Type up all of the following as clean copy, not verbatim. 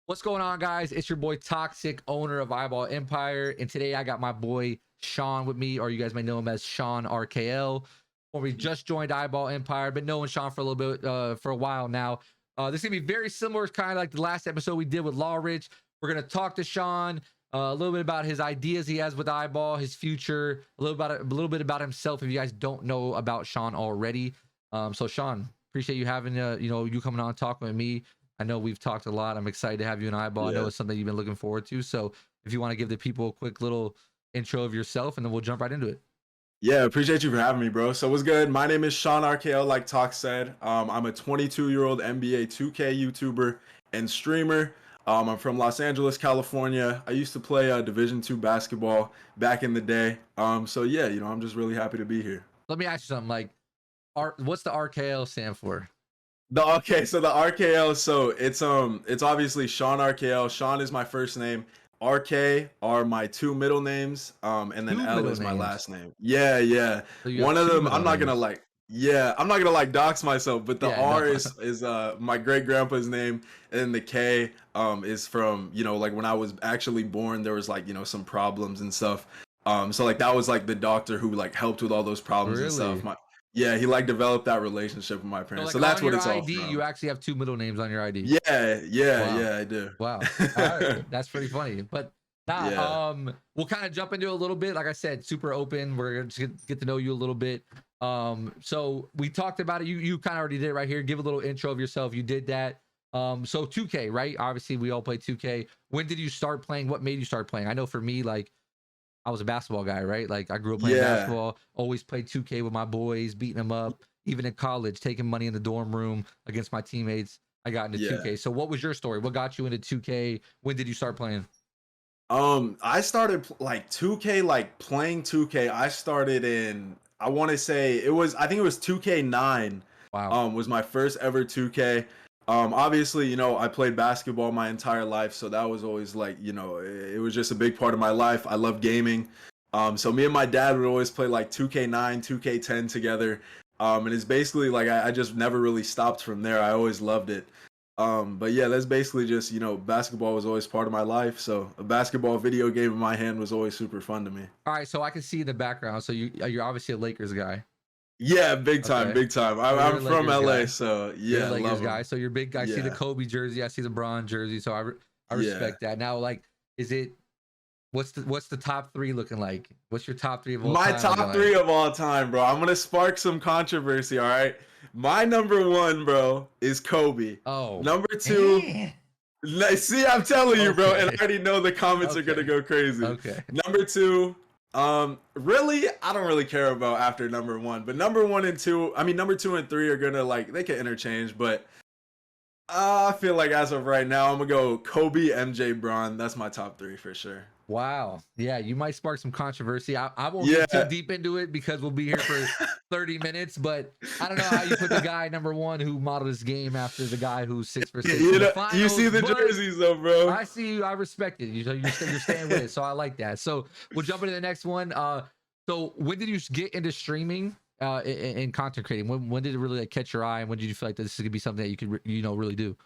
What's going on, guys? It's your boy ToXsiK, owner of iBall Empire, and today I got my boy Sean with me, or you guys may know him as SeanRKL. Or we just joined iBall Empire, been knowing Sean for a little bit, for a while now. This is gonna be very similar, kind of like the last episode we did with Law Rich. We're gonna talk to Sean a little bit about his ideas he has with iBall, his future, a little bit about himself. If you guys don't know about Sean already, so Sean, appreciate you having you coming on talking with me. I know we've talked a lot. I'm excited to have you in iBall. Yeah. I know it's something you've been looking forward to. So if you want to give the people a quick little intro of yourself, and then we'll jump right into it. Yeah, appreciate you for having me, bro. So what's good? My name is SeanRKL, like Talk said. I'm a 22-year-old NBA 2K YouTuber and streamer. I'm from Los Angeles, California. I used to play Division II basketball back in the day. So yeah, I'm just really happy to be here. Let me ask you something. Like, what's the RKL stand for? So the RKL, so it's obviously SeanRKL. Sean is my first name. RK are my two middle names. And then L is my last name. Yeah. So one of them, I'm not gonna dox myself, but the R is my great grandpa's name, and the K is from, like when I was actually born, there was some problems and stuff. So that was the doctor who helped with all those problems and stuff. Yeah, he developed that relationship with my parents. So that's what it's all from. You actually have two middle names on your ID. Yeah, I do. Wow. All right. That's pretty funny. But we'll kind of jump into it a little bit. Like I said, super open. We're going to get to know you a little bit. So we talked about it. You kind of already did it right here. Give a little intro of yourself. You did that. So 2K, right? Obviously, we all play 2K. When did you start playing? What made you start playing? I know for me, I was a basketball guy, right? I grew up playing basketball, always played 2K with my boys, beating them up. Even in college, taking money in the dorm room against my teammates. I got into 2K. So what was your story? What got you into 2K? When did you start playing? I started 2K, playing 2K. I started in, I think it was 2K9. Wow. Was my first ever 2K. Obviously, I played basketball my entire life, so that was always it was just a big part of my life. I love gaming. So me and my dad would always play 2K9, 2K10 together. And it's basically I just never really stopped from there. I always loved it. But yeah, that's basically just, basketball was always part of my life. So a basketball video game in my hand was always super fun to me. All right, so I can see in the background. So you're obviously a Lakers guy. Yeah, big time. I'm from LA, so yeah, you're a Lakers guy. So you're big. I see the Kobe jersey. I see the Bron jersey. So I respect that. Now, is it? What's the top three looking like? What's your top three of all time? My top three of all time, bro. I'm gonna spark some controversy. All right, my number one, bro, is Kobe. Oh, number two. See, I'm telling you, bro, and I already know the comments are gonna go crazy. Okay. Number two. Really, I don't really care about after number one, but number two and three are gonna they can interchange, but I feel as of right now, I'm gonna go Kobe, MJ, Bron. That's my top three for sure. Wow. Yeah, you might spark some controversy. I won't get too deep into it because we'll be here for 30 minutes, but I don't know how you put the guy number one who modeled his game after the guy who's 6 for 6. You see the jerseys though, bro. I see you. I respect it. You're staying with it, so I like that. So we'll jump into the next one. So when did you get into streaming and content creating? When did it really catch your eye, and when did you feel this is gonna be something that you could really do?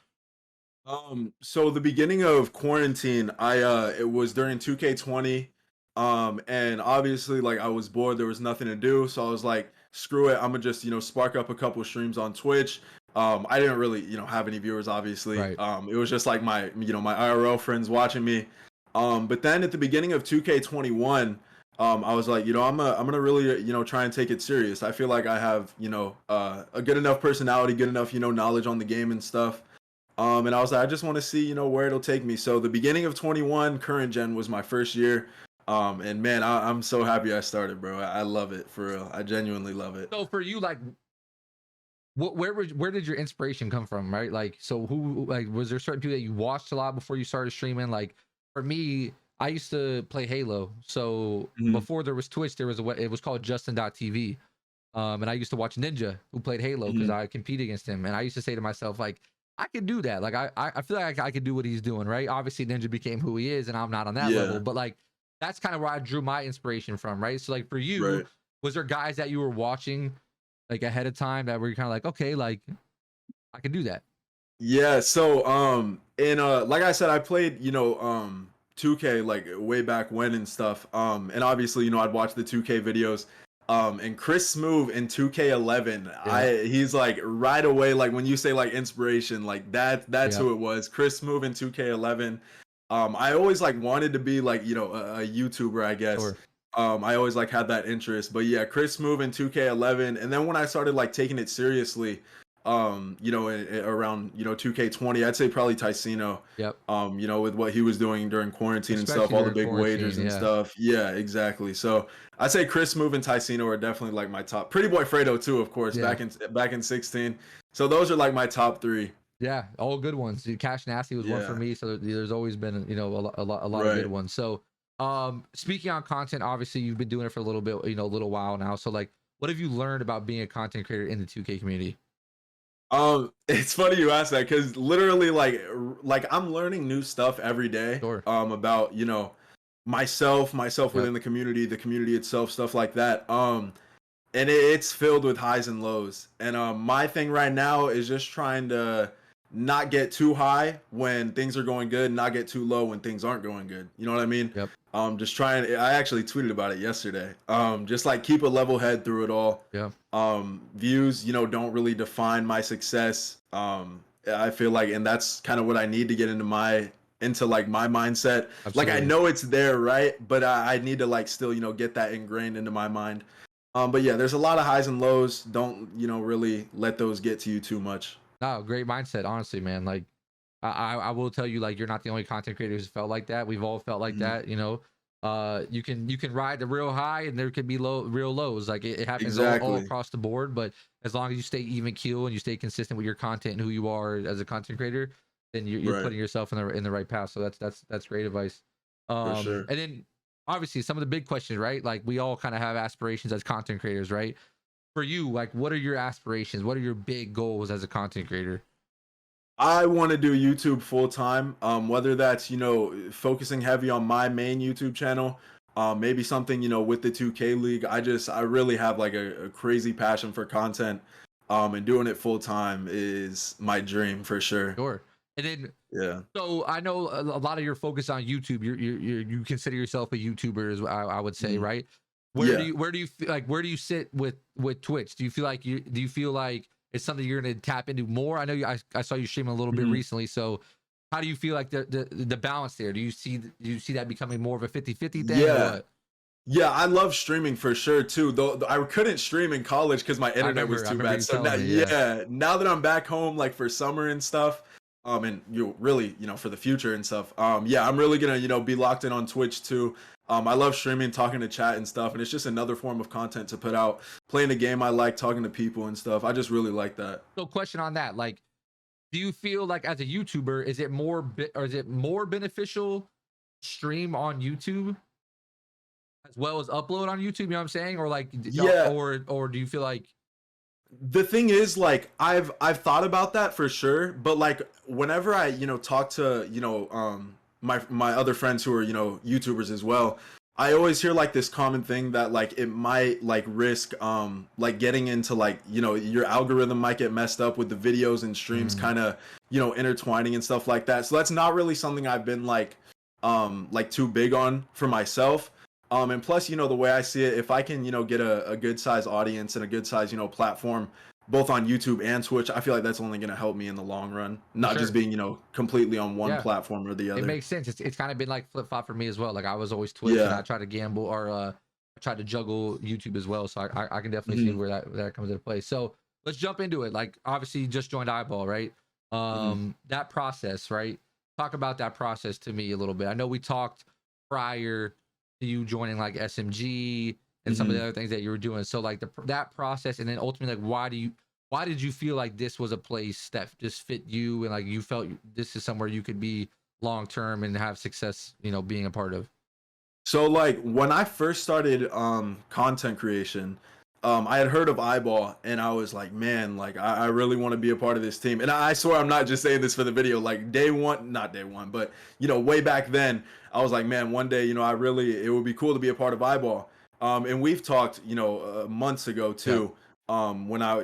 So the beginning of quarantine, it was during 2K20, and obviously I was bored, there was nothing to do, so I was screw it, I'm gonna just spark up a couple streams on Twitch. I didn't really have any viewers, obviously. Right. It was just my my IRL friends watching me. But then at the beginning of 2K21, I was I'm gonna really try and take it serious. I feel I have a good enough personality, good enough knowledge on the game and stuff. And I was I just want to see, where it'll take me. So the beginning of 21, current gen was my first year. And man, I'm so happy I started, bro. I love it, for real. I genuinely love it. So for you, where did your inspiration come from, right? So who, was there certain people that you watched a lot before you started streaming? For me, I used to play Halo. So before there was Twitch, it was called Justin.tv. And I used to watch Ninja, who played Halo, because I competed against him. And I used to say to myself, I could do that. I feel I could do what he's doing, right? Obviously, Ninja became who he is, and I'm not on that level. But that's kind of where I drew my inspiration from, right? So for you, was there guys that you were watching ahead of time that were kind of okay, I could do that? Yeah. So and like I said, I played 2K like way back when and stuff. And obviously, I'd watch the 2K videos. And Chris Smoove in 2K11, he's like right away, like when you say like inspiration, like that's who it was. Chris Smoove in 2K11. I always like wanted to be like, a YouTuber, I guess. Sure. I always like had that interest, but yeah, Chris Smoove in 2K11. And then when I started like taking it seriously, around 2K20, I'd say probably ToXsiK. Yep. With what he was doing during quarantine and stuff, all the big wagers and stuff. Yeah, exactly. So I'd say Chris Smoove and ToXsiK are definitely like my top. Pretty Boy Fredo too, of course, back in 16. So those are like my top 3. Yeah, all good ones. Cash Nasty was one for me. So there's always been a lot of good ones. So speaking on content, obviously you've been doing it for a little bit, a little while now. So like, what have you learned about being a content creator in the 2K community? It's funny you ask that, because literally like I'm learning new stuff every day. Sure. About myself within the community itself, stuff like that. And it's filled with highs and lows. And my thing right now is just trying to not get too high when things are going good, not get too low when things aren't going good. You know what I mean? Yep. Just trying. I actually tweeted about it yesterday. Just like keep a level head through it all. Yeah. Views, don't really define my success. I feel like, and that's kind of what I need to get into my mindset. Absolutely. Like I know it's there, right? But I need to like still, get that ingrained into my mind. But yeah, there's a lot of highs and lows. Don't, really let those get to you too much. No, great mindset, honestly, man. Like I will tell you, like, you're not the only content creator who's felt like that. We've all felt like that, you can ride the real high and there could be real lows. Like it happens all across the board, but as long as you stay even keel and you stay consistent with your content and who you are as a content creator, then you're putting yourself in the right path. So that's great advice. For sure. And then obviously some of the big questions, right? Like we all kind of have aspirations as content creators, right? For you, like, what are your aspirations? What are your big goals as a content creator? I want to do YouTube full time. Whether that's, focusing heavy on my main YouTube channel, maybe something, with the 2K League. I really have like a crazy passion for content. And doing it full time is my dream for sure. Sure. And then so I know a lot of your focus on YouTube. You consider yourself a YouTuber, as I would say, right? Where do you sit with Twitch? Do you feel like it's something you're going to tap into more? I know I saw you streaming a little bit recently. So how do you feel like the balance there? Do you see that becoming more of a 50-50 thing? Yeah, I love streaming for sure too. Though I couldn't stream in college because my internet was too bad. So now that I'm back home, like for summer and stuff, and you really, for the future and stuff, I'm really gonna, be locked in on Twitch too. I love streaming, talking to chat and stuff, and it's just another form of content to put out. Playing a game I like, talking to people and stuff. I just really like that. So, question on that, like, do you feel like as a YouTuber, is it more beneficial stream on YouTube as well as upload on YouTube? You know what I'm saying? Or like, or do you feel like? The thing is, like, I've thought about that for sure, but like whenever I talk to my other friends who are YouTubers as well, I always hear like this common thing that like it might like risk like getting into like your algorithm might get messed up with the videos and streams kind of intertwining and stuff like that. So that's not really something I've been like too big on for myself. And plus, the way I see it, if I can, get a good size audience and a good size, platform, both on YouTube and Twitch, I feel like that's only going to help me in the long run, not just being, completely on one platform or the other. It makes sense. It's kind of been like flip flop for me as well. Like I was always Twitch and I try to gamble or I tried to juggle YouTube as well. So I can definitely see where that comes into play. So let's jump into it. Like obviously you just joined iBall, right? That process, right? Talk about that process to me a little bit. I know we talked prior to you joining like SMG and some of the other things that you were doing. So like that process, and then ultimately like why did you feel like this was a place that just fit you and like you felt this is somewhere you could be long term and have success, being a part of? So like when I first started content creation, I had heard of iBall and I was like, man, like I really want to be a part of this team. And I swear I'm not just saying this for the video, like not day one, but way back then I was like, man, one day, it would be cool to be a part of iBall. And we've talked, months ago too. when I,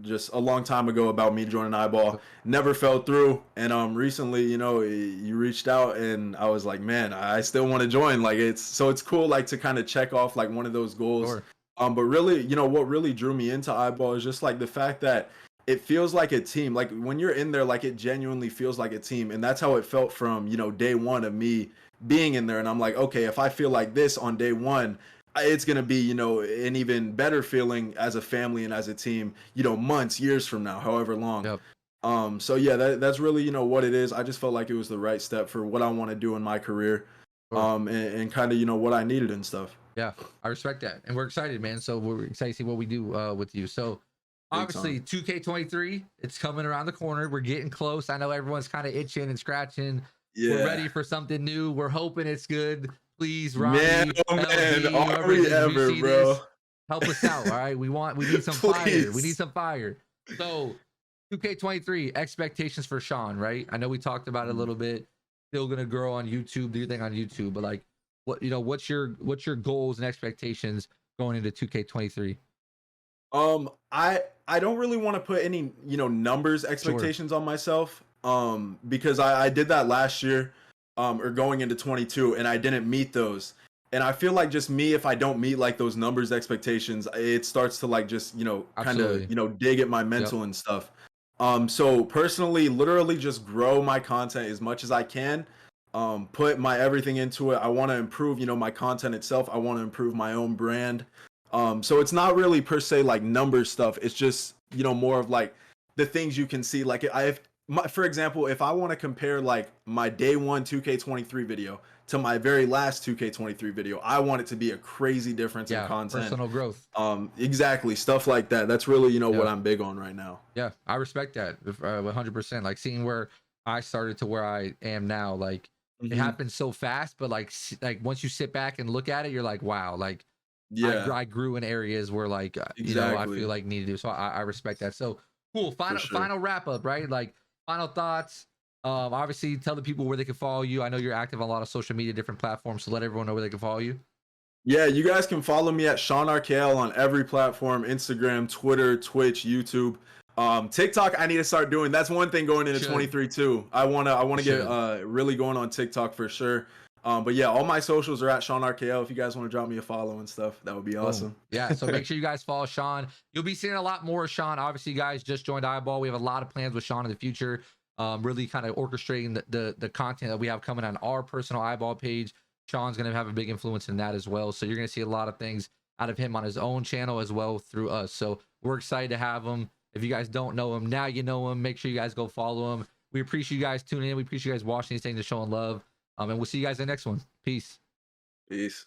just a long time ago about me joining iBall. Never fell through. And recently, you reached out and I was like, man, I still want to join. Like it's cool like to kind of check off like one of those goals. Sure. But really, what really drew me into iBall is just like the fact that it feels like a team. Like when you're in there, like it genuinely feels like a team. And that's how it felt from, day one of me being in there. And I'm like, okay, if I feel like this on day one, it's going to be, an even better feeling as a family and as a team, months, years from now, however long. Yep. So yeah, that's really, what it is. I just felt like it was the right step for what I want to do in my career. Sure. And kind of, what I needed and stuff. Yeah, I respect that. And we're excited, man. So we're excited to see what we do with you. So obviously 2K23, it's coming around the corner. We're getting close. I know everyone's kind of itching and scratching. Yeah. We're ready for something new. We're hoping it's good. Please, Ronnie, man, LD, are we ever, bro? This, help us out, all right? We need some fire. We need some fire. So 2K23, expectations for Sean, right? I know we talked about it a little bit. Still gonna grow on YouTube, do your thing on YouTube, but like what's your goals and expectations going into 2K23? I don't really want to put any numbers expectations on myself because I did that last year or going into 22 and I didn't meet those. And I feel like just me, if I don't meet like those numbers expectations, it starts to like just kind of dig at my mental and stuff. So personally, literally just grow my content as much as I can. Put my everything into it. I want to improve my content itself. I want to improve my own brand. So it's not really per se like number stuff. It's just more of like the things you can see. Like for example, if I want to compare like my day one 2K23 video to my very last 2K23 video, I want it to be a crazy difference in content. Personal growth. Exactly, stuff like that. That's really what I'm big on right now. Yeah, I respect that 100%. Like seeing where I started to where I am now, like it happened so fast, but like once you sit back and look at it, you're like, wow, like I grew in areas where like I feel like needed to. So I respect that. So cool. Final wrap up, right? Like final thoughts. Obviously tell the people where they can follow you. I know you're active on a lot of social media, different platforms, so let everyone know where they can follow you. Yeah, you guys can follow me at SeanRKL on every platform: Instagram, Twitter, Twitch, YouTube. TikTok I need to start doing. That's one thing going into 23 too. I wanna get really going on TikTok for sure. But yeah, all my socials are at SeanRKL. If you guys want to drop me a follow and stuff, that would be awesome. Yeah, so make sure you guys follow Sean. You'll be seeing a lot more of Sean. Obviously, you guys just joined iBall. We have a lot of plans with Sean in the future. Really kind of orchestrating the content that we have coming on our personal iBall page. Sean's going to have a big influence in that as well. So you're going to see a lot of things out of him on his own channel as well through us. So we're excited to have him. If you guys don't know him, now you know him. Make sure you guys go follow him. We appreciate you guys tuning in. We appreciate you guys watching these things and showing love. And we'll see you guys in the next one. Peace. Peace.